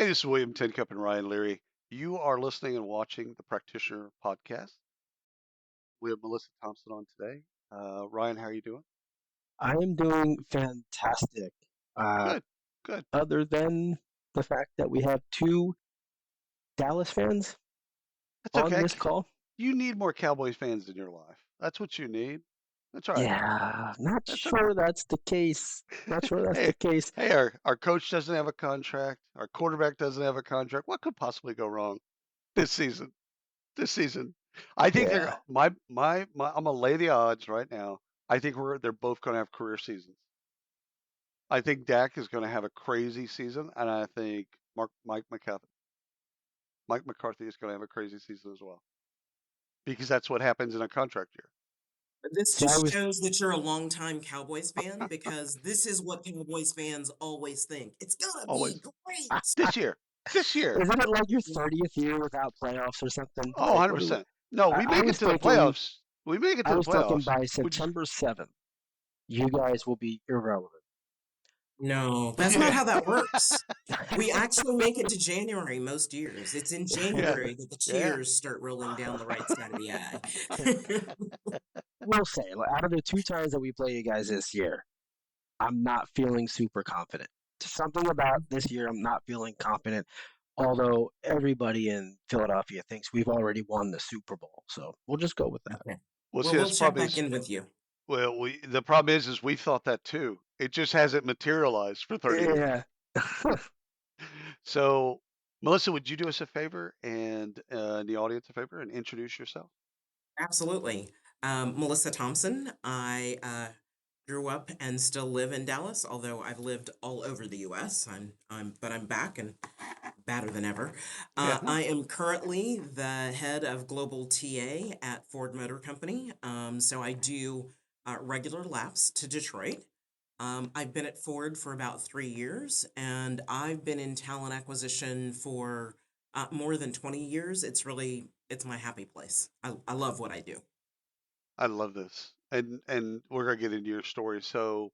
this is William Tincup and Ryan Leary. You are listening and watching the Practitioner Podcast. We have Melissa Thompson on today. Ryan, how are you doing? I am doing fantastic. Uh, Good, good. Other than the fact that we have two Dallas fans That's on okay. this call. You need more Cowboys fans in your life. That's what you need. That's all right. Yeah, not That's okay. sure that's the case. Not sure that's Hey, the case. hey, our coach doesn't have a contract. Our quarterback doesn't have a contract. What could possibly go wrong this season? This season, I think they're Yeah, my. I'm gonna lay the odds right now. I think they're both gonna have career seasons. I think Dak is going to have a crazy season, and I think Mike McCarthy is going to have a crazy season as well, because that's what happens in a contract year. This see, I just was, shows that you're a longtime Cowboys fan because this is what Cowboys fans always think. It's gonna be Always great. this year, this year. isn't it like your Yeah. 30th year without playoffs or something? Oh, Like, 100%. No, we I make it was to the thinking, playoffs. We make it I to the was thinking playoffs. by We just September 7th, you guys will be irrelevant. No, that's not yeah, how that works. We actually make it to January most years. It's in yeah, January that the yeah. tears start rolling down the right side of the eye. We'll say, like, out of the two times that we play you guys this year, I'm not feeling super confident. Something about this year, I'm not feeling confident. Although everybody in Philadelphia thinks we've already won the Super Bowl, so we'll just go with that. Okay. Well, Well, see, we'll that's check probably back in with you. well. The problem is we thought that too. It just hasn't materialized for 30 years. Yeah. So, Melissa, would you do us a favor and the audience a favor and introduce yourself? Absolutely. Melissa Thompson. I grew up and still live in Dallas, although I've lived all over the U.S. But I'm back and badder than ever. Yeah. I am currently the head of global TA at Ford Motor Company. So I do regular laps to Detroit. I've been at Ford for about 3 years, and I've been in talent acquisition for more than 20 years. It's my happy place. I love what I do. I love this. And we're gonna get into your story. So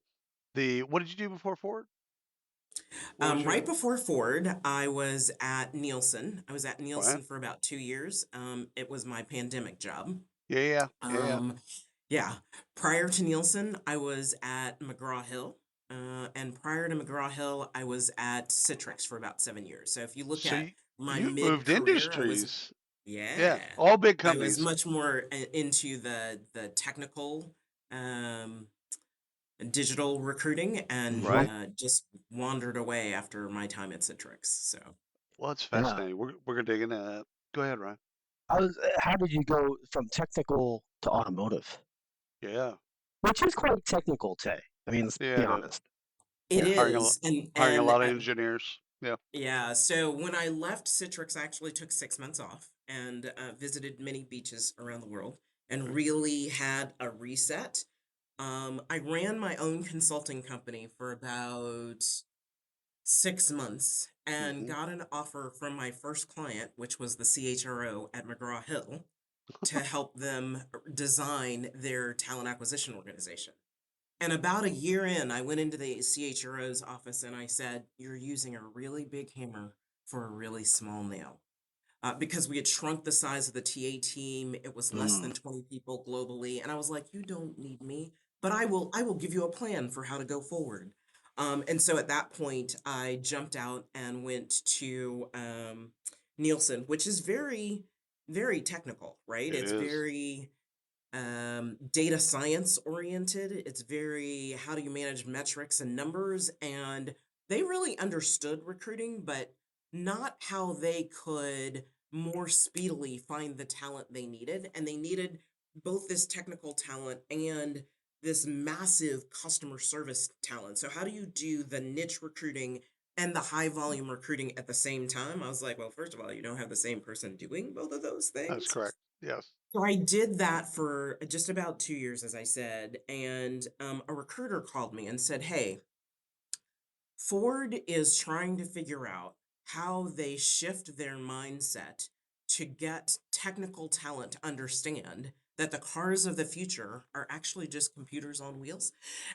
the what did you do before Ford? What was Right your before Ford, I was at Nielsen. I was at wow? Nielsen for about 2 years. It was my pandemic job. Yeah, yeah, yeah, yeah. Um, yeah. Prior to Nielsen, I was at McGraw-Hill. And prior to McGraw-Hill, I was at Citrix for about 7 years. So if you look So at my you moved mid-career, industries. Yeah, yeah, all big I was companies. much more into the technical um, digital recruiting and Hmm. Right. just wandered away after my time at Citrix. So Well, it's Yeah. fascinating. We're gonna dig into that. Go ahead, Ryan. How did you go from technical to automotive? Yeah, Which is quite technical, Tay. I mean, let's yeah. be It is. honest. it Yeah. is, Hiring a and lot of engineers. Yeah. yeah. So when I left Citrix, I actually took 6 months off and visited many beaches around the world and Right. really had a reset. I ran my own consulting company for about 6 months and Hmm. got an offer from my first client, which was the CHRO at McGraw Hill, to help them design their talent acquisition organization. And about a year in, I went into the CHRO's office and I said, "You're using a really big hammer for a really small nail." Because we had shrunk the size of the TA team. It was less Mm. than 20 people globally. And I was like, "You don't need me, but I will give you a plan for how to go forward." And so at that point, I jumped out and went to Nielsen, which is very, very technical, right? It It's is. very data science oriented. It's very how do you manage metrics and numbers? And they really understood recruiting, but not how they could more speedily find the talent they needed. And they needed both this technical talent and this massive customer service talent. So, how do you do the niche recruiting and the high volume recruiting at the same time? I was like, well, first of all, you don't have the same person doing both of those That's things. correct. Yes. So I did that for just about 2 years, as I said, and a recruiter called me and said, "Hey, Ford is trying to figure out how they shift their mindset to get technical talent to understand that the cars of the future are actually just computers on wheels.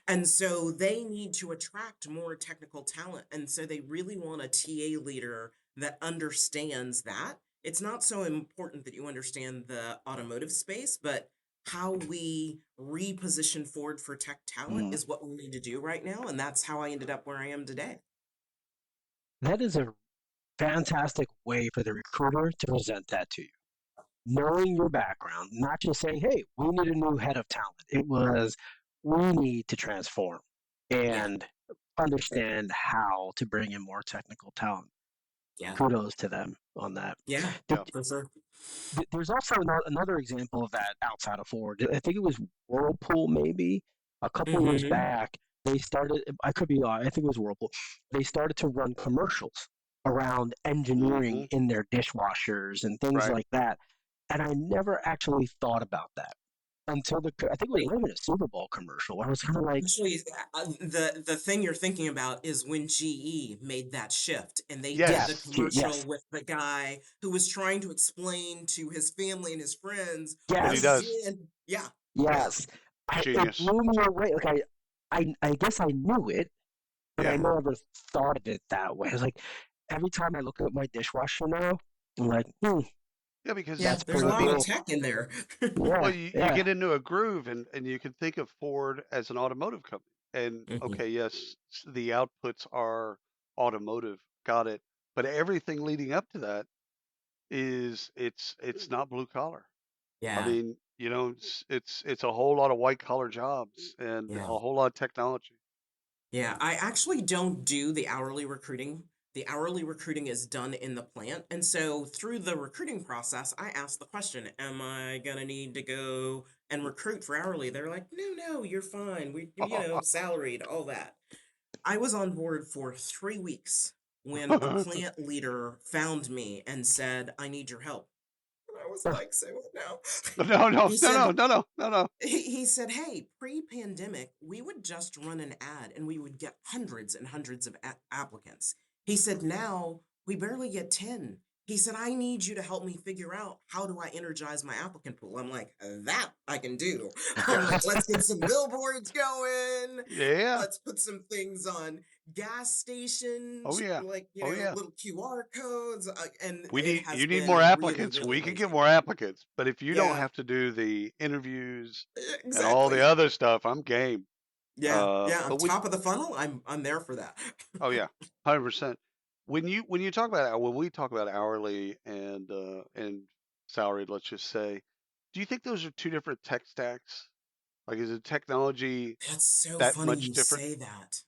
And so they need to attract more technical talent. And so they really want a TA leader that understands that. It's not so important that you understand the automotive space, but how we reposition Ford for tech talent Mm. is what we need to do right now. And that's how I ended up where I am today. That is a fantastic way for the recruiter to present that to you. Knowing your background, not just saying, hey, we need a new head of talent. It was, we need to transform Yeah. and understand how to bring in more technical talent. Yeah. Kudos to them on that. Yeah. Yeah. For sure. There's also another example of that outside of Ford. I think it was Whirlpool, maybe a couple years Mm-hmm. back. They started, I could be wrong, I think it was Whirlpool. They started to run commercials around engineering Hmm. in their dishwashers and things Right. like that. And I never actually thought about that until I think it might have been a Super Bowl commercial where I was kind of like, Actually, the thing you're thinking about is when GE made that shift, and they did the Yes. yes, commercial yes, with the guy who was trying to explain to his family and his friends What what he he yes, does. did. Yeah, yeah, yes. It Genius. blew me away. Like I guess I knew it, but I Yeah. never thought of it that way. It's like every time I look at my dishwasher now, I'm like, Yeah, because yeah. that's There's a pretty I lot of mean, cool. tech in there. well, Yeah, you yeah, get into a groove, and you can think of Ford as an automotive company. And Mhm. okay, yes, the outputs are automotive, got it. But everything leading up to that is it's not blue collar. I Yeah, mean, it's a whole lot of white collar jobs and a yeah. whole lot of technology. Yeah, I actually don't do the hourly recruiting. The hourly recruiting is done in the plant. And so through the recruiting process, I ask the question, am I going to need to go and recruit for hourly? They're like, no, no, you're fine. Salaried, all that. I was on board for 3 weeks when a plant leader found me and said, I need your help. And I was like, say what now? No, no, He no, no, said, no, no, no, no. he said, hey, pre-pandemic, we would just run an ad and we would get hundreds and hundreds of applicants. He said, now we barely get 10. He said, I need you to help me figure out how do I energize my applicant pool. I'm like, that I can do. I'm like, let's get some billboards going. Yeah. Let's put some things on gas Oh stations, yeah. like, Oh yeah. little QR codes. And We it need has you need more been really, applicants. really We can get amazing. more applicants. But if you don't Yeah, have to do the interviews and all the exactly. other stuff, I'm game. Yeah, yeah, on But when top of the funnel, I'm there for that. oh yeah, 100%. When you talk about when we talk about hourly and salaried, let's just say, do you think those are two different tech stacks? Like, is the technology That's so that funny much you different? say that.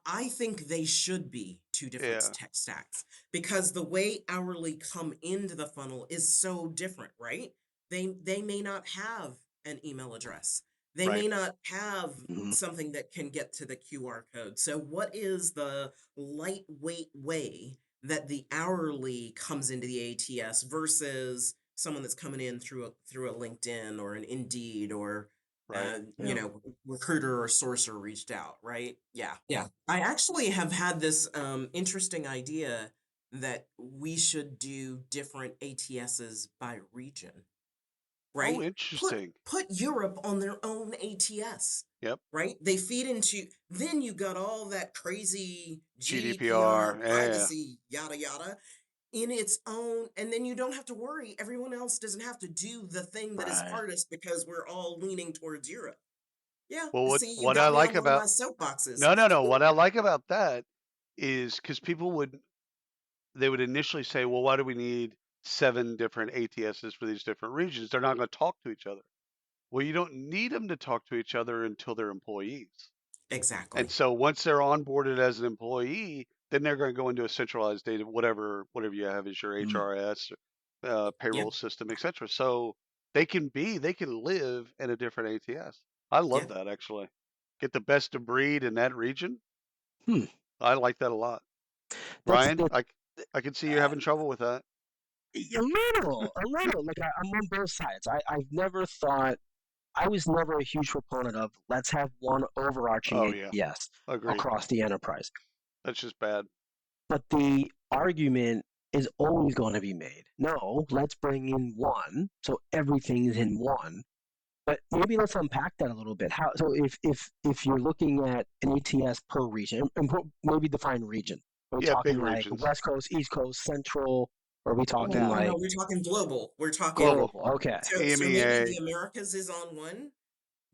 I think they should be two different Yeah. tech stacks because the way hourly come into the funnel is so different, right? They may not have an email address. They Right. may not have Mhm. something that can get to the QR code. So what is the lightweight way that the hourly comes into the ATS versus someone that's coming in through a LinkedIn or an Indeed or Right. Yeah. recruiter or sourcer reached out, right? Yeah. Yeah. I actually have had this interesting idea that we should do different ATSs by region, Oh, right? Put interesting. put Europe on their own ATS, Yep. right? They feed into then you got all that crazy GDPR. GDPR, Yeah. privacy, yada yada in its own, and then you don't have to worry. Everyone else doesn't have to do the thing that is Right. hardest because we're all leaning towards Europe. Yeah, Well, see, you what I got me like on one of about my soapboxes. no, no, no. What I like about that is because people would initially say, well, why do we need 7 different ATSs for these different regions? They're not going to talk to each other. Well, you don't need them to talk to each other until they're employees. And Exactly. so once they're onboarded as an employee, then they're going to go into a centralized data, whatever you have is your Mm. HRS, Yeah, payroll system, etc. So they can live in a different ATS. I yeah. love that actually. Get the best of breed in that region. Hmm. I like that a lot. That's Brian, the I can see you having trouble with that. a little. Like I'm on both sides. I've never thought. I was never a huge proponent of let's have one overarching Oh yeah, ATS agreed. across the enterprise. That's just bad. But the argument is always going to be made. No, let's bring in one, so everything is in one. But maybe let's unpack that a little bit. How so? If you're looking at an ATS per region, and maybe define region. Are we Yeah, talking big like regions. West Coast, East Coast, Central? Or are we talking Oh, no, like we're talking global. We're talking Global. global? Okay, so maybe the EMEA. Americas is on one,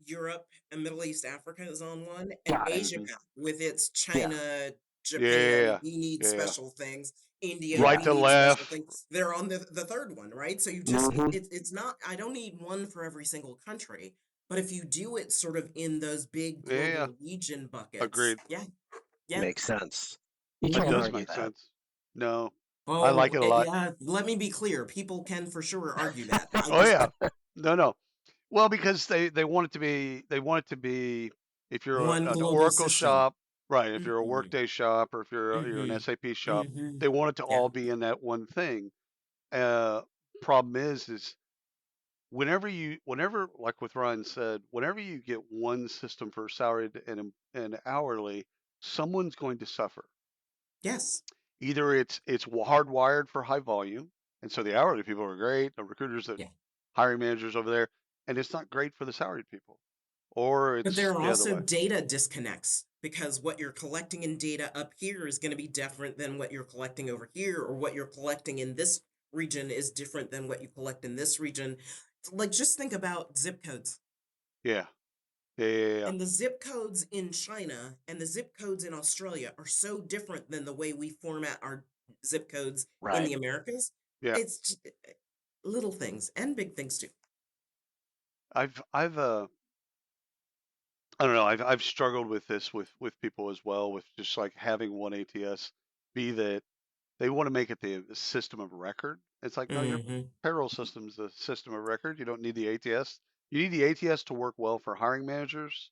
Europe and Middle East Africa is on one, and got it. Asia Hmm. Pac with its Yeah. China, Japan, Yeah. we need Yeah. special things. India, Yeah. Right we to need special left. things. They're on the third one, right? So you just Mm-hmm. it's not I don't need one for every single country, but if you do it sort of in those big Yeah. global region buckets, Agreed. yeah, yeah. Makes sense. You It can't does argue make that. sense. No, I like Oh, it a lot. yeah. Let me be clear. People can for sure argue that. I Oh just yeah. No. Well, because they want it to be if you're one an global Oracle system. shop, right? If you're a Hmm. Workday shop, or if you're an Hmm. SAP shop, Hmm. they want it to Yeah. all be in that one thing. Uh, Problem is whenever, like with Ryan said, whenever you get one system for salaried and hourly, someone's going to suffer. Yes. Either it's hardwired for high volume, and so the hourly people are great, the recruiters, that Yeah. hiring managers over there, and it's not great for the salaried people, or But there it's are the other also way. data disconnects because what you're collecting in data up here is going to be different than what you're collecting over here, or what you're collecting in this region is different than what you collect in this region. Like, just think about zip codes. Yeah, yeah. And the zip codes in China and the zip codes in Australia are so different than the way we format our zip codes in Right. the Americas. Yeah. It's little things and big things too. I've I don't know. I've struggled with this with people as well, with just like having one ATS be that they want to make it the system of record. It's like, no, your Hmm. payroll system's the system of record. You don't need the ATS. You need the ATS to work well for hiring managers,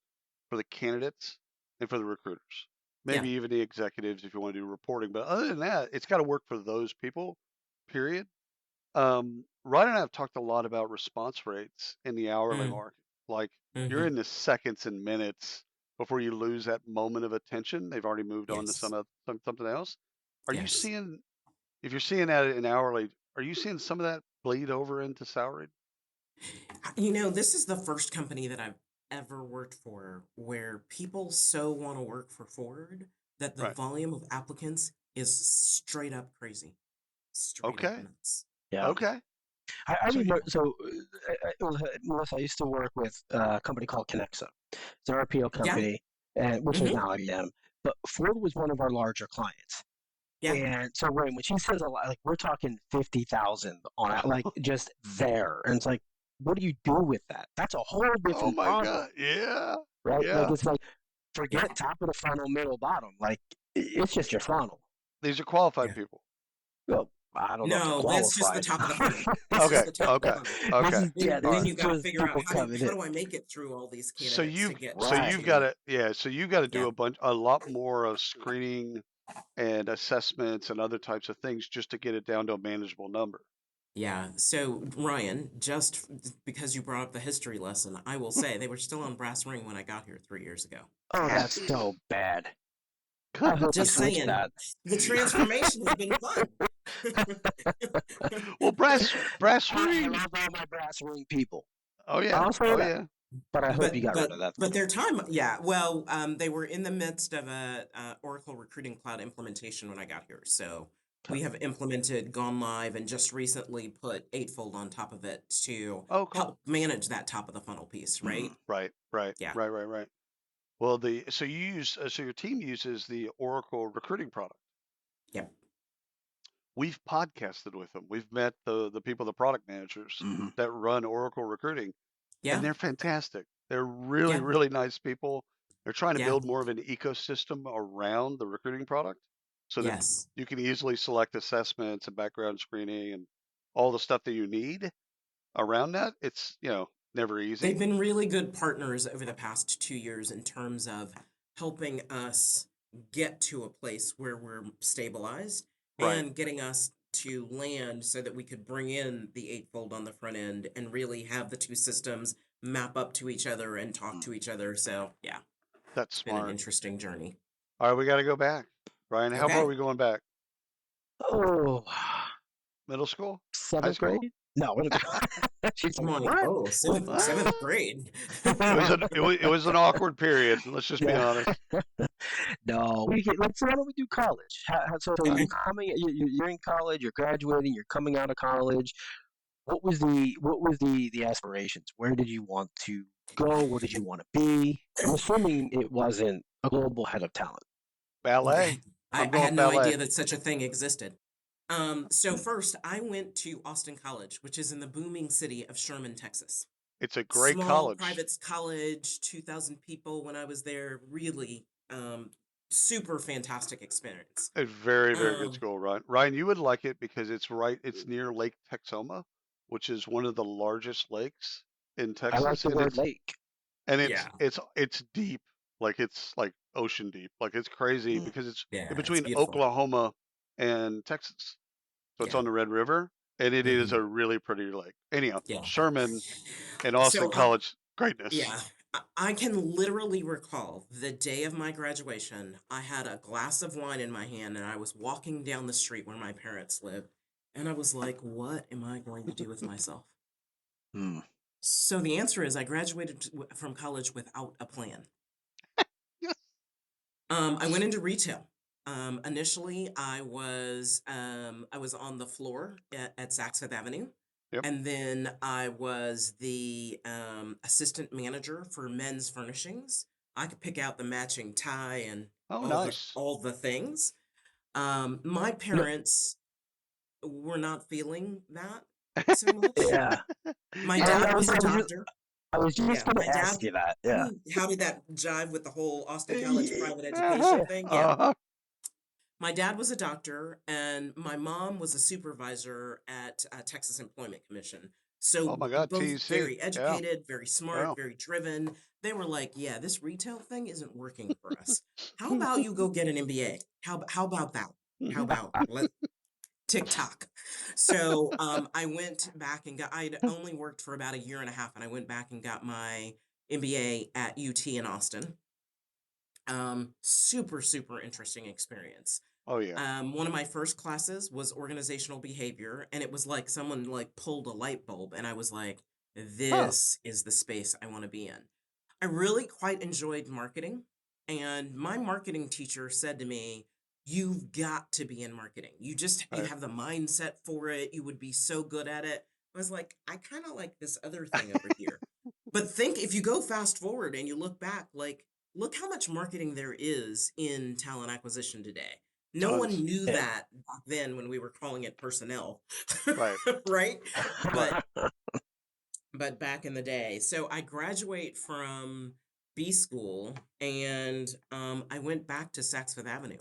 for the candidates, and for the recruiters. Yeah. Maybe even the executives if you want to do reporting. But other than that, it's got to work for those people, period. Ryan and I have talked a lot about response rates in the hourly market. Like, you're Mm-hmm. in the seconds and minutes before you lose that moment of attention. They've already moved on to Yes. something else. Are you Yes. seeing, if you're seeing that in hourly, are you seeing some of that bleed over into salaried? This is the first company that I've ever worked for where people so want to work for Ford that the Right. volume of applicants is straight up crazy, straight up Okay. nuts. Yeah. Okay. I So you, remember. So, Melissa, I used to work with a company called Conexa. It's an RPO Yeah. company, and which is Mm-hmm. now IBM. But Ford was one of our larger clients. Yeah. And so when she says a lot, like we're talking 50,000 on it, like just there. And it's like, what do you do with that? That's a whole oh different my funnel, God. Yeah. right? Like Yeah. it's like Yeah. forget top of the funnel, middle, bottom. Like it's just your funnel. These are qualified Yeah. people. Well, I don't know if they're No, that's just the qualified. top of the funnel. That's just Okay. the top of the Okay. funnel. This Okay. is Then yeah, All this then right. is you got to just figure out people coming how in. do I make it through all these So candidates to you've get so Right. you've got to to yeah. So you've got to do yeah. a lot more of screening and assessments and other types of things just to get it down to a manageable number. Yeah. So, Ryan, just because you brought up the history lesson, I will say they were still on brass ring when I got here 3 years ago. Oh, that's so bad. I hope you Just switch saying, that. the transformation has been fun. Well, brass I ring. love all my brass ring people. Oh yeah. I'll say Oh that. yeah. But I hope you but got rid but of that but too. their time, yeah. Well, they were in the midst of a Oracle Recruiting Cloud implementation when I got here, so Okay. we have implemented, gone live, and just recently put Eightfold on top of it to Oh cool. help manage that top of the funnel piece, right? Right. Right. Yeah. Right. Right. Right. Well, so your team uses the Oracle recruiting product. Yep. We've podcasted with them. We've met the people, the product managers Mm-hmm. that run Oracle recruiting, and Yeah. they're fantastic. They're really, Yeah. really nice people. They're trying to Yeah. build more of an ecosystem around the recruiting product so that Yes. you can easily select assessments and background screening and all the stuff that you need around that. It's, never They've easy. been really good partners over the past 2 years in terms of helping us get to a place where we're stabilized Right. and getting us to land so that we could bring in the Eightfold on the front end and really have the two systems map up to each other and talk to each other. So, yeah, That's it's been an smart. interesting journey. All right, we got to go back. Ryan, how far are Okay. we going back? Oh, Middle school? High seventh school? grade? No, she's I'm like, like, what? oh, seventh grade. It was an awkward period. Let's just be Yeah. honest. No, let's. Why don't we do college? So Okay. you're in college, you're graduating, you're coming out of college. What was the aspirations? Where did you want to go? What did you want to be? I'm assuming it wasn't a global head of talent. Ballet. Okay. I'm I going had no ballet. idea that such a thing existed. So first, I went to Austin College, which is in the booming city of Sherman, Texas. It's a great Small college. private college, 2,000 people when I was there. Really, super fantastic experience. A very, very good Um, school, Ryan. Ryan, you would like it because it's near Lake Texoma, which is one of the largest lakes in I like Texas, the and word lake. it's yeah, it's deep, like it's like ocean deep, like it's crazy because it's in yeah, it's between beautiful. Oklahoma and Texas, so it's Yeah. on the Red River, and it is Hmm. a really pretty lake. Anyhow, Yeah. Sherman and Austin So, College, greatness. yeah, I can literally recall the day of my graduation. I had a glass of wine in my hand and I was walking down the street where my parents lived. And I was like, what am I going to do with myself? Hmm. So the answer is I graduated from college without a plan. Yes. I went into retail. Initially, I was on the floor at Saks Fifth Avenue, Yep. and then I was the assistant manager for men's furnishings. I could pick out the matching tie and Oh, all the nice. all the things. My No, parents were not feeling that so much. yeah. My I, dad I was was a I was just doctor. I was just Yeah, gonna my dad. ask you that. Yeah. How did that jive with the whole Austin College Yeah. private education Yeah. thing? Yeah. Uh-huh. My dad was a doctor, and my mom was a supervisor at Texas Employment Commission. So Oh my God, both TEC. very Yeah. educated, very smart, Wow. very driven. They were like, "Yeah, this retail thing isn't working for us. How about you go get an MBA? How about that? How about let TikTok?" So I went back and I'd only worked for about a year and a half, and I went back and got my MBA at UT in Austin. Super, super interesting experience. Oh yeah. One of my first classes was organizational behavior, and it was like someone like pulled a light bulb, and I was like, Huh. this is the space I want to be in. I really quite enjoyed marketing, and my marketing teacher said to me, you've got to be in marketing. You Right. have the mindset for it. You would be so good at it. I was like, I kind of like this other thing over here. But think if you go fast forward and you look back, like, look how much marketing there is in talent acquisition today. No one Tons. knew Yeah. that back then when we were calling it personnel, Right. right? Right. But back in the day. So I graduate from B school and I went back to Saks Fifth Avenue.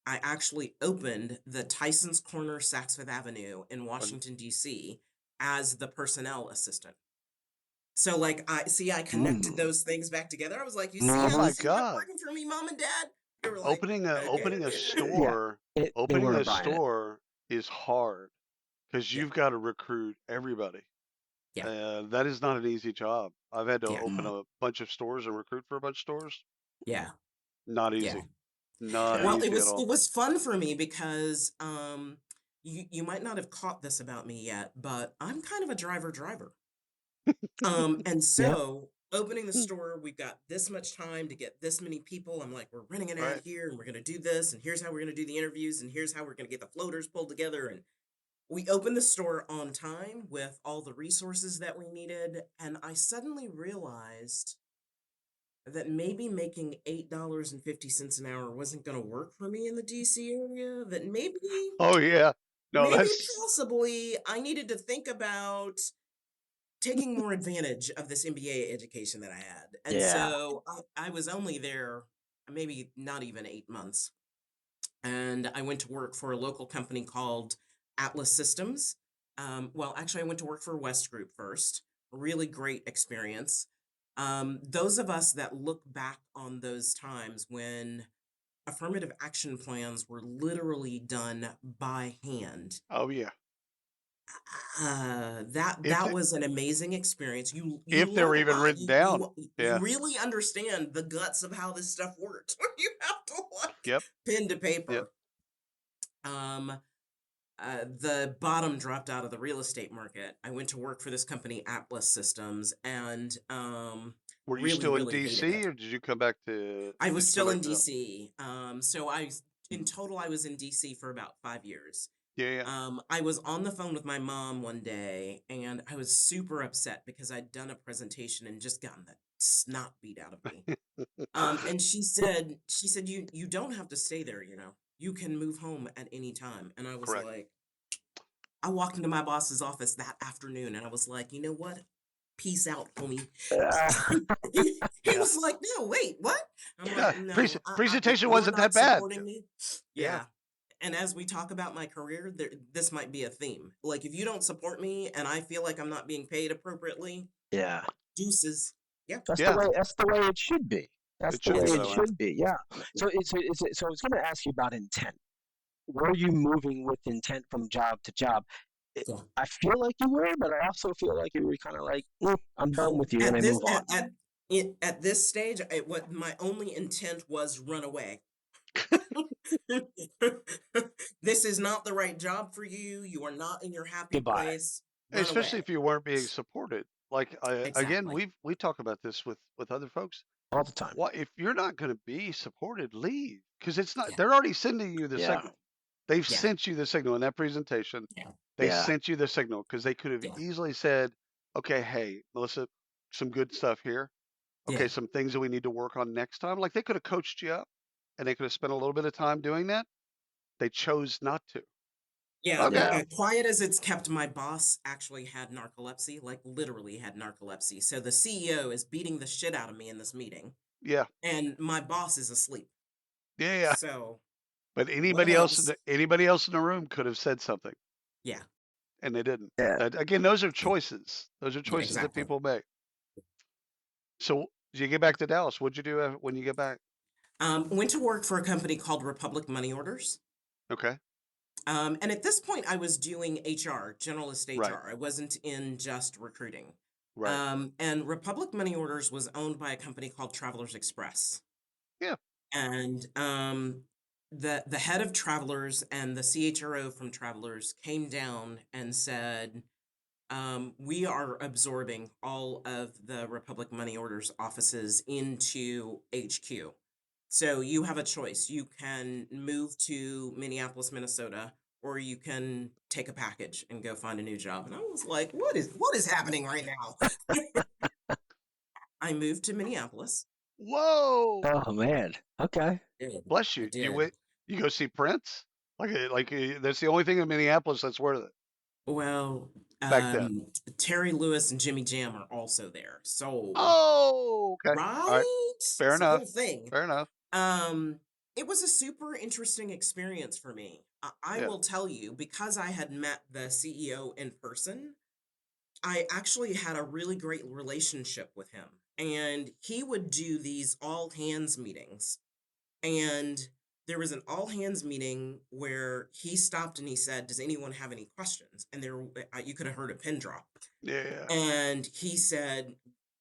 I actually opened the Tyson's Corner Saks Fifth Avenue in When- Washington, D.C. as the personnel assistant. So like I connected Mm. those things back together. I was like, you see Oh how Hmm. my this ended up God. working for me, mom and dad? They were like, Opening a okay. opening a Yeah. store, They opening weren't a buying it. store is hard because Yeah, you've got to recruit everybody. yeah, That is not an easy job. I've had to yeah, open Mm. a bunch of stores and recruit for a bunch of stores. yeah, Not yeah. easy. Not Yeah. Well, easy at it all. was fun for me because you might not have caught this about me yet, but I'm kind of a driver. And Yep. so opening the store, we've got this much time to get this many people. I'm like, we're running an ad Right. here and we're gonna do this, and here's how we're gonna do the interviews, and here's how we're gonna get the floaters pulled together. And we opened the store on time with all the resources that we needed. And I suddenly realized that maybe making $8.50 an hour wasn't gonna work for me in the DC area. That Oh yeah. No, maybe that's possibly I needed to think about taking more advantage of this MBA education that I had. And Yeah. so I was only there maybe not even 8 months. And I went to work for a local company called Atlas Systems. Well, actually, I went to work for West Group first. Really great experience. Those of us that look back on those times when affirmative action plans were literally done by hand, oh yeah. If that they, was an amazing experience. You if they learn were a even lot. written down. You Yeah. really understand the guts of how this stuff works when you have to like Yep. pen to Yep. paper. Um, the bottom dropped out of the real estate market. I went to work for this company, Atlas Systems, and Were you really, still in really hated DC it. or did you come back to? I Did was you come still back in to Dallas? DC. So in total, I was in DC for about 5 years. Yeah, yeah. I was on the phone with my mom one day, and I was super upset because I'd done a presentation and just gotten the snot beat out of me. And she said, you don't have to stay there, you can move home at any time. And I was Correct. like, I walked into my boss's office that afternoon, and I was like, you know what? Peace out, homie. He Yeah. was like, no, wait, what? I'm Yeah. like, no, if Presentation you're wasn't that not bad. supporting me, Yeah. yeah. And as we talk about my career, this might be a theme. Like, if you don't support me and I feel like I'm not being paid appropriately, Yeah. deuces. Yeah, Yeah. That's the way it should be. That's It the should way be it that way. absolutely. should be. Yeah. So so I was going to ask you about intent. Were you moving with intent from job to job? Yeah. I feel like you were, but I also feel like you were kind of like, I'm done Oh, with you, and I move on. at this stage, what my only intent was run away. This is not the right job for you. You are not in your happy Goodbye. place. Run Especially away. if you weren't being supported. Like again, Exactly. we talk about this with other folks. All the time. What if you're not going to be supported? Leave, because it's not. Yeah. They're already sending you the Yeah. signal. They've Yeah. sent you the signal in that presentation. Yeah. They Yeah. sent you the signal because they could have Yeah. easily said, "Okay, hey, Melissa, some good stuff here. Yeah. Okay, some things that we need to work on next time." Like they could have coached you up, and they could have spent a little bit of time doing that. They chose not to. Yeah, Okay, Yeah. quiet as it's kept, my boss actually had narcolepsy, like literally had narcolepsy. So the CEO is beating the shit out of me in this meeting, yeah, and my boss is asleep. yeah, yeah. So But what else? anybody else in the room could have said something, Yeah, and they didn't. Yeah. Again, those are choices. Those are Yeah. choices that exactly. people make. So, did you get back to Dallas? What'd you do when you get back? Went to work for a company called Republic Money Orders. Okay, And at this point, I was doing HR, generalist right, HR. I wasn't in just recruiting. right. And Republic Money Orders was owned by a company called Travelers Express. Yeah, And the head of Travelers and the CHRO from Travelers came down and said, we are absorbing all of the Republic Money Orders offices into HQ. So you have a choice. You can move to Minneapolis, Minnesota, or you can take a package and go find a new job. And I was like, what is happening right now? I moved to Minneapolis. whoa! Oh man. Okay. Did. Bless I you. You did. went. You go see Prince. That's the only thing in Minneapolis that's worth it Well, back then. Terry Lewis and Jimmy Jam are also there. So, Oh, okay. All right. right? Fair It's a enough. whole thing. Fair enough. Um, it was a super interesting experience for me. I Yeah. will tell you, because I had met the CEO in person, I actually had a really great relationship with him. And he would do these all hands meetings. And there was an all hands meeting where he stopped and he said, "Does anyone have any questions?" And you could have heard a pin drop. Yeah. And he said,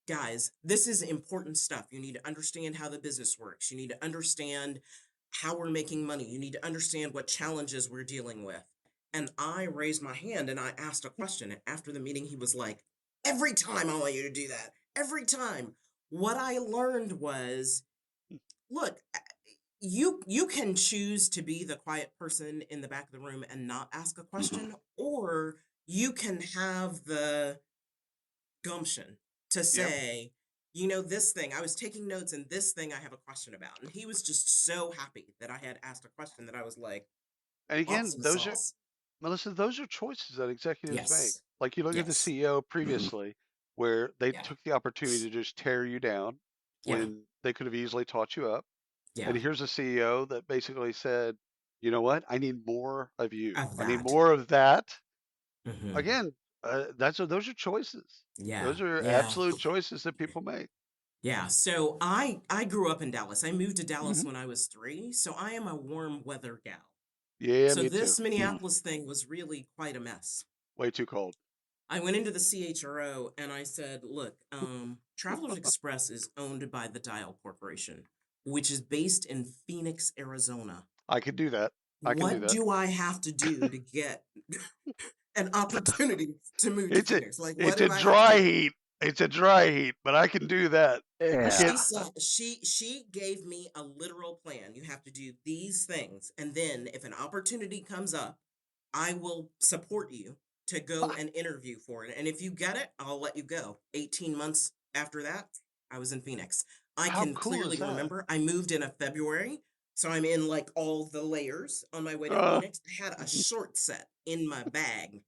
"Guys, this is important stuff. You need to understand how the business works. You need to understand how we're making money. You need to understand what challenges we're dealing with." And I raised my hand and I asked a question. And after the meeting, he was like, "Every time I want you to do that. Every time." What I learned was, look, you can choose to be the quiet person in the back of the room and not ask a question, or you can have the gumption to Yep. say, this thing, I was taking notes, and this thing I have a question about. And he was just so happy that I had asked a question that I was like, And again, awesome sauce. Melissa, those are choices that executives make. Yes. Like you look at the Yes. CEO previously, where they Yeah. took the opportunity to just tear you down Yeah. when they could have easily taught you up. And Yeah. here's a CEO that basically said, you know what? I need more of you. Of I need that. more of that. Hmm. Again, those are choices. Yeah. Those are Yeah. absolute choices that people make. Yeah. So I grew up in Dallas. I moved to Dallas Hmm. when I was 3. So I am a warm weather gal. Yeah, So me too. this Minneapolis thing was really quite a mess. Way too cold. I went into the CHRO and I said, "Look, Travelers Express is owned by the Dial Corporation, which is based in Phoenix, Arizona." I could do that. I can do What that. do I have to do to get an opportunity to move to It's a Phoenix? Like, what it's do a I have to dry do? heat. It's a dry heat, but I can do that. I Yeah. can't. She said she gave me a literal plan. You have to do these things, and then if an opportunity comes up, I will support you to go and interview for it. And if you get it, I'll let you go. 18 months after that, I was in Phoenix. I How can cool is clearly that? remember I moved in a February, so I'm in like all the layers on my way to Uh, Phoenix. I had a short set in my bag.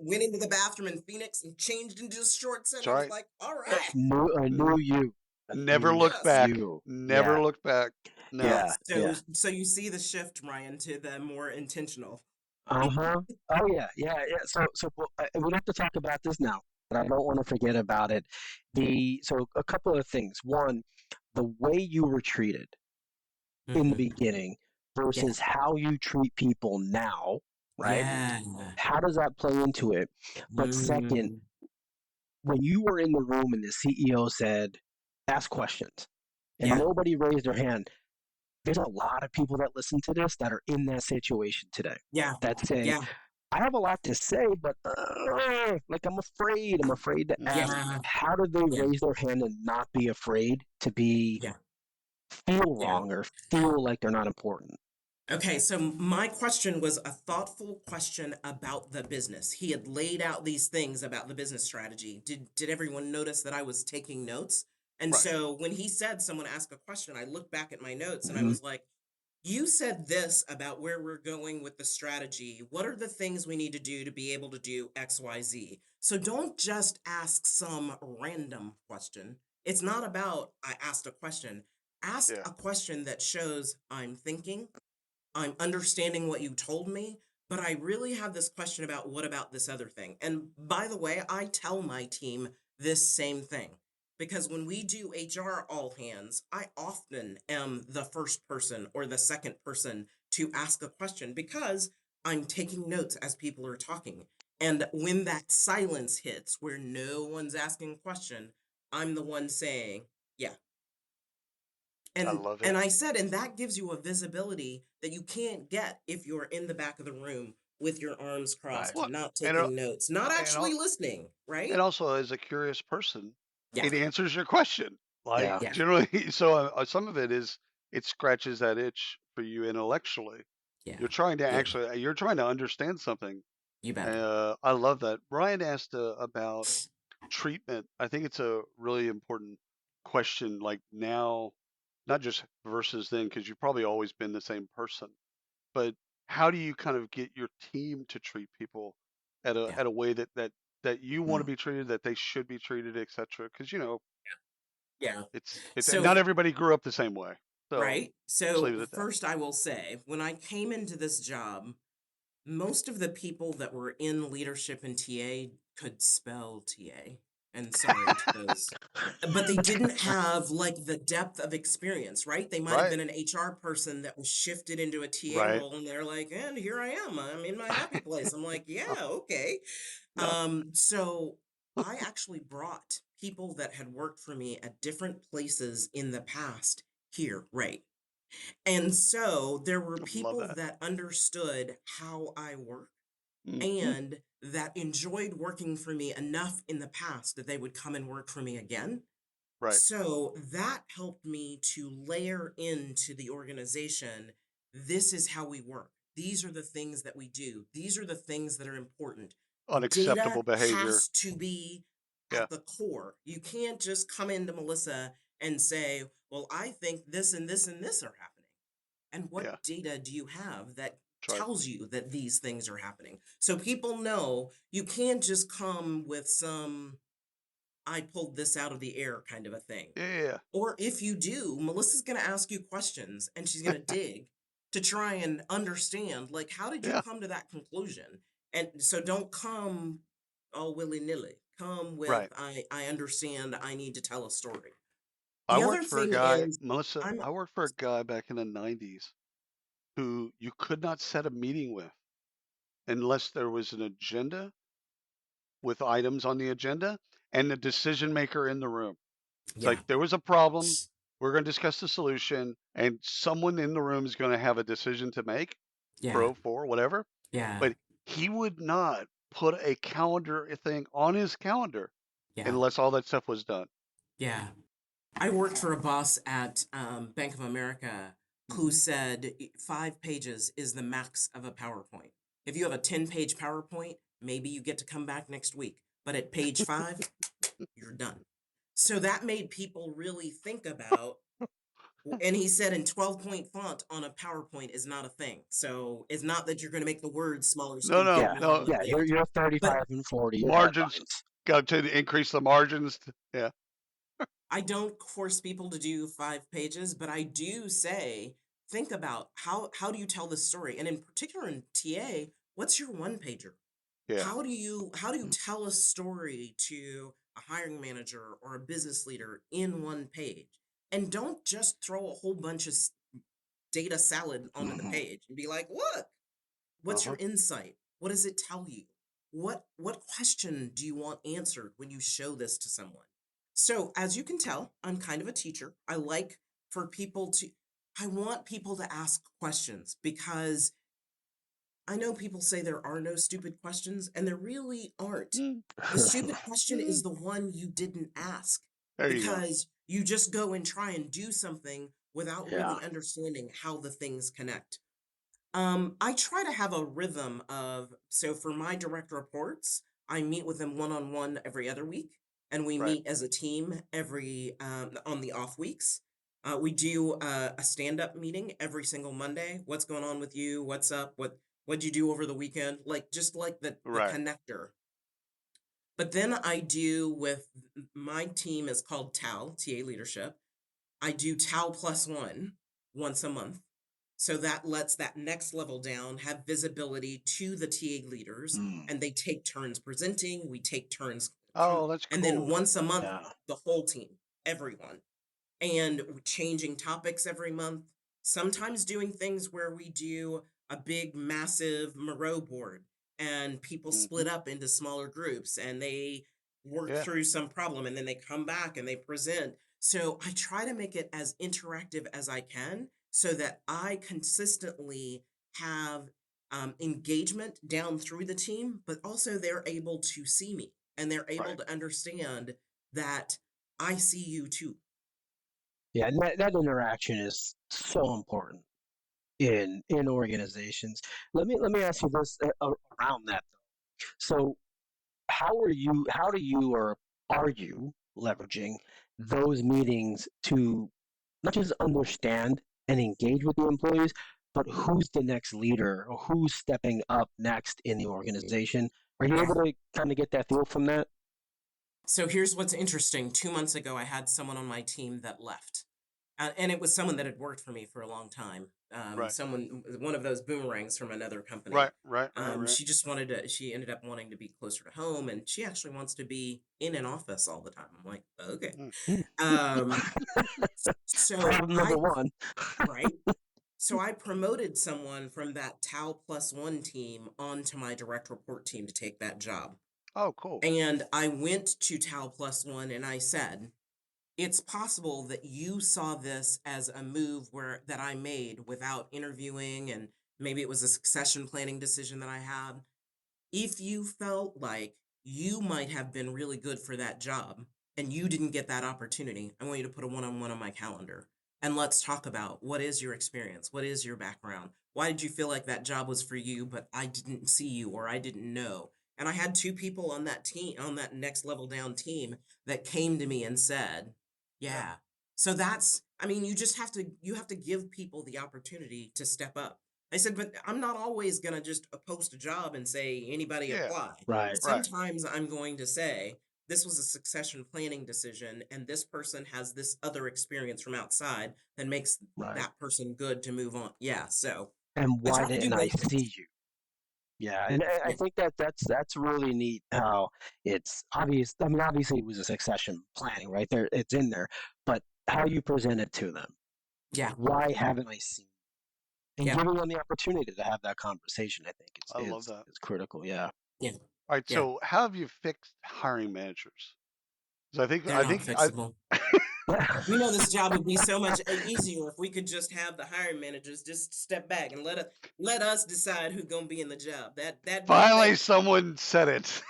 Went into the bathroom in Phoenix and changed into a short set, it's and all I was right. like, all right. I knew N- you. I Never knew look Yes. back. you. Never Yeah. look back. No. Yeah. So Yeah. so you see the shift, Ryan, to the more intentional. Uh-huh. Oh yeah, yeah, yeah. So well, we have to talk about this now, but I don't want to forget about it. So a couple of things. One, the way you were treated in the Mhm. beginning Yeah. versus how you treat people now, right? Yeah. How does that play into it? But second, Mm. when you were in the room and the CEO said, ask questions, and Yeah. nobody raised their hand, there's a lot of people that listen to this that are in that situation today Yeah. that say, Yeah. I have a lot to say, but like I'm afraid. I'm afraid to ask. Mm, Yeah. How do they Yeah. raise their hand and not be afraid to be Yeah. feel Yeah. wrong or feel like they're not important? Okay, so my question was a thoughtful question about the business. He had laid out these things about the business strategy. Did everyone notice that I was taking notes? And right. so when he said someone asked a question, I looked back at my notes and I Mhm. was like, you said this about where we're going with the strategy. What are the things we need to do to be able to do XYZ? So don't just ask some random question. It's not about I asked a question. Ask Yeah. a question that shows I'm thinking, I'm understanding what you told me, but I really have this question about what about this other thing? And by the way, I tell my team this same thing because when we do HR all hands, I often am the first person or the second person to ask a question because I'm taking notes as people are talking. And when that silence hits where no one's asking a question, I'm the one saying, yeah, I and love it. and I said, and that gives you a visibility that you can't get if you're in the back of the room with your arms Right. crossed, Well, not and taking notes, not and actually listening, right? and also as a curious person, Yeah, it answers your question. Like Yeah. yeah, generally, so some of it is it scratches that itch for you intellectually. yeah, yeah. You're trying to understand something. You bet. I love that. Brian asked about treatment. I think it's a really important question. Like now, not just versus then, because you've probably always been the same person, but how do you kind of get your team to treat people Yeah, at a way that you want to Mm. be treated, that they should be treated, etc. Because yeah. it's not So, everybody grew up the same way. So right. let's leave So it at that. first, I will say, when I came into this job, most of the people that were in leadership and TA could spell TA. And sorry to those, but they didn't have like the depth of experience, right? They might have Right, been an HR person that was shifted into a TA right. role and they're like, and here I am. I'm in my happy place. I'm like, yeah, okay. No, So I actually brought people that had worked for me at different places in the past here, right? And so there were I love people that. that understood how I work Hmm. and that enjoyed working for me enough in the past that they would come and work for me again. Right. So that helped me to layer into the organization. This is how we work. These are the things that we do. These are the things that are important. Data Unacceptable behavior. has to be Yeah, at the core. You can't just come into Melissa and say, well, I think this and this and this are happening. And what yeah. data do you have that That's right. tells you that these things are happening? So people know you can't just come with some I pulled this out of the air kind of a thing. Yeah, Or if you do, Melissa's going to ask you questions and she's going to dig to try and understand, like, how did you yeah. come to that conclusion? And so don't come all willy nilly. Come with, Right. I understand, I need to tell a story. I The other worked for a thing guy, is, Melissa. I'm, I worked for a guy back in the '90s who you could not set a meeting with unless there was an agenda with items on the agenda and the decision maker in the room. It's yeah, like there was a problem. we're going to discuss the solution, and someone in the room is going to have a decision to make, Yeah. pro, for, whatever. Yeah. But he would not put a calendar thing on his calendar Yeah. unless all that stuff was done. Yeah. I worked for a boss at Bank of America who said 5 pages is the max of a PowerPoint. If you have a 10-page PowerPoint, maybe you get to come back next week. But at page 5, you're done. So that made people really think about, and he said in 12-point font on a PowerPoint is not a thing. So it's not that you're going to make the words smaller so No, you no, get Yeah, more on no. the yeah, page. you're 35 But and 40, your Margins deadlines. got to increase the margins. Yeah. I don't force people to do 5 pages, but I do say, think about how do you tell this story? And in particular in TA, what's your one pager? Yeah. How do you tell a story to a hiring manager or a business leader in one page? And don't just throw a whole bunch of data salad onto the page and be like, look, what's Uh-huh. your insight? What does it tell you? What question do you want answered when you show this to someone? So, as you can tell, I'm kind of a teacher. For people to I want people to ask questions because I know people say there are no stupid questions, and there really aren't. Mm, The stupid question is mm. the one you didn't ask There you go. because you just go and try and do something without Yeah. really understanding how the things connect. I try to have a rhythm so for my direct reports, I meet with them one on one every other week, and we Right. meet as a team every on the off weeks. We do a stand up meeting every single Monday. What's going on with you? What's up? What'd you do over the weekend? Like just like the Right. connector. But then I do with my team is called TA Leadership. I do TAL plus one once a month. So that lets that next level down have visibility to the TA leaders, Mm, and they take turns presenting. We take turns, Oh, that's and then cool. once a month, yeah. the whole team, everyone, and changing topics every month. Sometimes doing things where we do a big, massive Moreau board and people Hmm. split up into smaller groups and they work Yeah. through some problem and then they come back and they present. So I try to make it as interactive as I can so that I consistently have engagement down through the team, but also they're able to see me and they're able Right. to understand that I see you too. Yeah, and that interaction is so important in organizations. Let me ask you this around that. So, how do you or are you leveraging those meetings to not just understand and engage with the employees, but who's the next leader or who's stepping up next in the organization? Are you Yeah. able to kind of get that feel from that? So here's what's interesting. 2 months ago, I had someone on my team that left. And it was someone that had worked for me for a long time. Right. One of those boomerangs from another company. Right. Right. Right. Right. She ended up wanting to be closer to home and she actually wants to be in an office all the time. I'm like, okay. Mm. Mm. Um, so Problem number one. right. So I promoted someone from that TAL plus one team onto my direct report team to take that job. Oh, cool. And I went to TAL plus one and I said, it's possible that you saw this as a move that I made without interviewing, and maybe it was a succession planning decision that I had. If you felt like you might have been really good for that job and you didn't get that opportunity, I want you to put a one-on-one on my calendar and let's talk about what is your experience? What is your background? Why did you feel like that job was for you, but I didn't see you or I didn't know? And I had two people on that team, on that next level down team, that came to me and said, Yeah. yeah. You have to give people the opportunity to step up. I said, but I'm not always going to just post a job and say anybody Yeah. apply. Right, Right. Sometimes I'm going to say, this was a succession planning decision, and this person has this other experience from outside that makes right. that person good to move on. Yeah. So And I why try to do didn't I both see things. you? Yeah, and I Yeah. think that's really neat how it's obvious. I mean, obviously it was a succession planning, right there. It's in there, but how you present it to them. Yeah. Why haven't I seen? And Yeah. giving them the opportunity to have that conversation, I think, I love that. is critical. Yeah. Yeah. All right. Yeah. So, how have you fixed hiring managers? 'Cause They're not I fixable. We know this job would be so much easier if we could just have the hiring managers just step back and let us decide who's gonna be in the job. That'd be Finally, amazing. someone said it.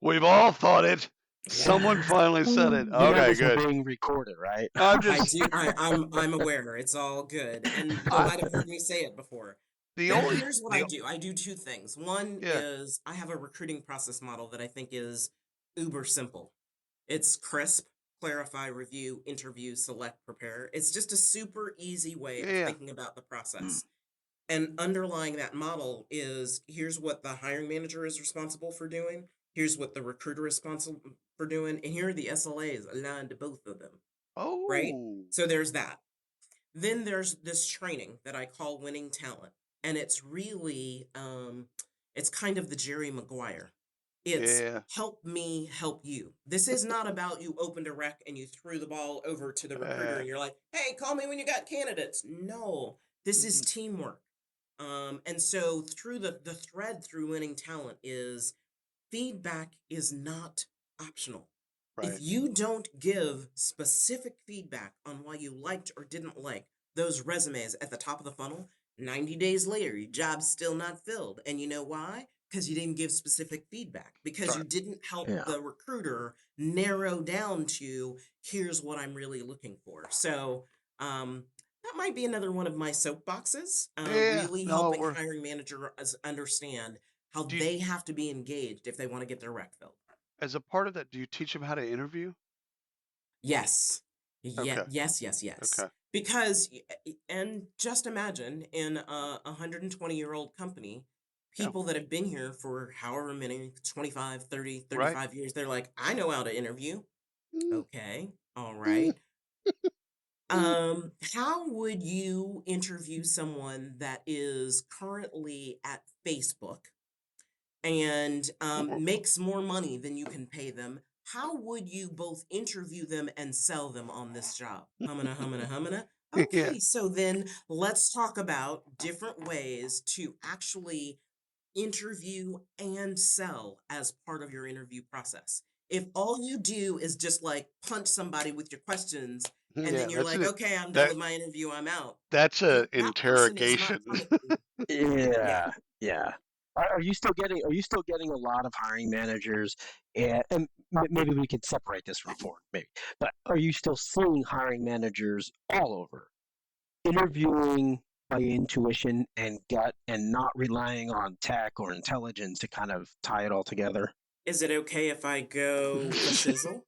We've all thought it. Someone Yeah. finally said it. You know Okay, this is good. being recorded, right? I'm I just do. I'm aware. It's all good, and you I, might have heard me say it before. the But only here's what I the do. I do two things. One yeah. is I have a recruiting process model that I think is uber simple. It's crisp, clarify, review, interview, select, prepare. It's just a super easy way of Yeah. thinking about the process. And underlying that model is here's what the hiring manager is responsible for doing, here's what the recruiter is responsible for doing, and here are the SLAs aligned to both of them, right? Oh. So there's that. Then there's this training that I call winning talent. And it's really it's kind of the Jerry Maguire. It's Yeah. help me help you. This is not about you opened a rec and you threw the ball over to the recruiter Uh, and you're like, hey, call me when you got candidates. No, this is mm, teamwork. And so through the thread through winning talent is feedback is not optional. If right. you don't give specific feedback on why you liked or didn't like those resumes at the top of the funnel, 90 days later, your job's still not filled. And you know why? Because you didn't give specific feedback, because That's you right. didn't help Yeah. the recruiter narrow down to here's what I'm really looking for. So, that might be another one of my soapboxes, Yeah. really No, helping we're hiring managers understand how do you, they have to be engaged if they want to get their rec filled. as a part of that, do you teach them how to interview? Yes. Yeah, Okay. yes, yes, yes. Okay. Because, and just imagine in a 120-year-old company, Yeah. people that have been here for however many, 25, 30, Right. 35 years, they're like, I know how to interview. Mm, Okay, all mm, right. mm. How would you interview someone that is currently at Facebook and makes more money than you can pay them? How would you both interview them and sell them on this job? Humana, humana, humana. Yeah. Okay, so then let's talk about different ways to actually interview and sell as part of your interview process. If all you do is just like punch somebody with your questions and Yeah. then you're That's like, it. okay, I'm done That with my interview, I'm out. that's a That person is not interrogation. coming. Yeah. Yeah, yeah. Are you still getting a lot of hiring managers, and maybe we could separate this from forward, maybe. But are you still seeing hiring managers all over interviewing by intuition and gut and not relying on tech or intelligence to kind of tie it all together? Is it okay if I go for shizzle?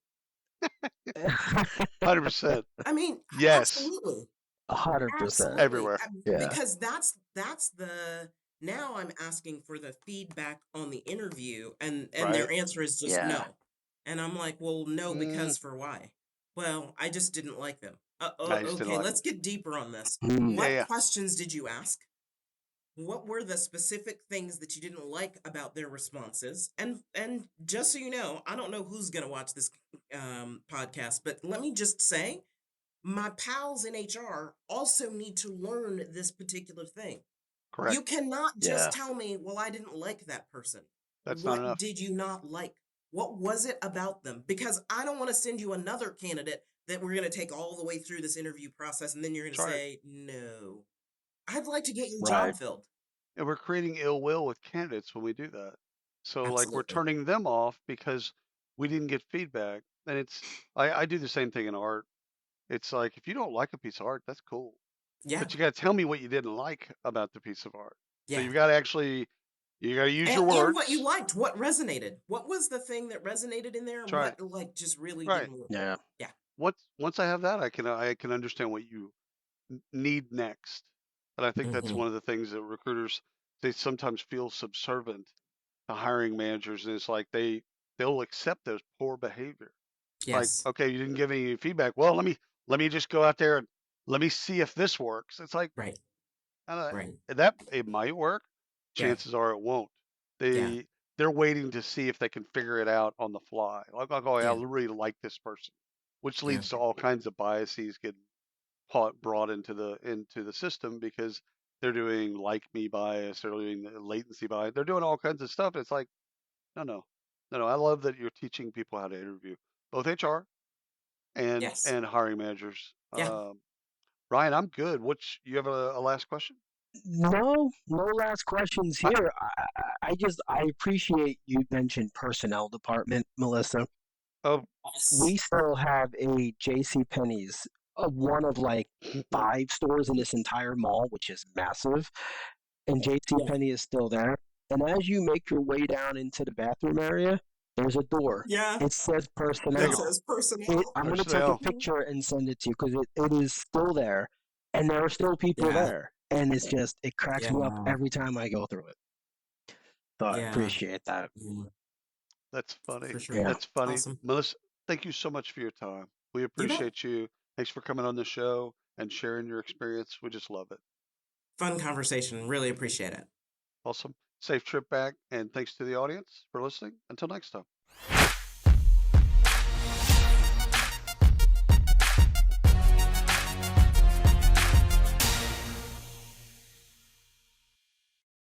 100%. I mean, Yes. absolutely. 100%. Absolutely. Everywhere. Yeah. Because that's the now I'm asking for the feedback on the interview and Right. their answer is just Yeah. no. And I'm like, "Well, no, Mm, because for why?" "Well, I just didn't like them." I just didn't Okay, like let's them. get deeper on this. Mm. Yeah. What Yeah. questions did you ask? What were the specific things that you didn't like about their responses? And just so you know, I don't know who's going to watch this podcast, but let me just say my pals in HR also need to learn this particular thing. You Correct. cannot just Yeah. tell me, well, I didn't like that person. That's not What enough. did you not like? What was it about them? Because I don't want to send you another candidate that we're going to take all the way through this interview process and then you're going That's to right. say, no, I'd like to get your Right. job filled. And we're creating ill will with candidates when we do that. So like we're Absolutely. turning them off because we didn't get feedback. And I do the same thing in art. It's like if you don't like a piece of art, that's cool. Yeah. But you gotta tell me what you didn't like about the piece of art. So Yeah. you gotta use your And what you words. liked, what resonated. What was the thing that resonated in there That's and right. what like just really Right. didn't work? Yeah. Yeah. Once I have that, I can understand what you need next. And I think that's Hmm. one of the things that recruiters they sometimes feel subservient to hiring managers, and it's like they'll accept those poor behavior. Like, Yes. okay, you didn't give any feedback. Well, let me just go out there and let me see if this works. It's like Right. uh, Right. that it might work. Yeah. Chances are it won't. Yeah. They're waiting to see if they can figure it out on the fly. Like, oh, yeah, I Yeah. really like this person, which Yeah. leads to all kinds of biases getting brought into the system because they're doing like me bias, they're doing latency bias, they're doing all kinds of stuff. It's like, no, no, no, no. I love that you're teaching people how to interview, both HR Yes. and hiring managers. Yeah. Ryan, I'm good. You have a last question? No last questions I, here. I appreciate you mentioned personnel department, Melissa. oh, We Yes. still have a J.C. Penney's, one of like 5 stores in this entire mall, which is massive, and J.C. Yeah. Penney is still there. And as you make your way down into the bathroom area, there's a door. Yeah. It says It take a personnel. says personnel. I'm going to take a personnel. picture and send it to you because it is still there, and there are still people Yeah. there. And it cracks me up Yeah. every time I go through it. So I Yeah. appreciate that. Yeah. That's funny. For sure. Yeah. That's funny. Awesome. Melissa, thank you so much for your time. We You bet. appreciate you. Thanks for coming on the show and sharing your experience. We just love it. Fun conversation. Really appreciate it. Awesome. Safe trip back. And thanks to the audience for listening. Until next time.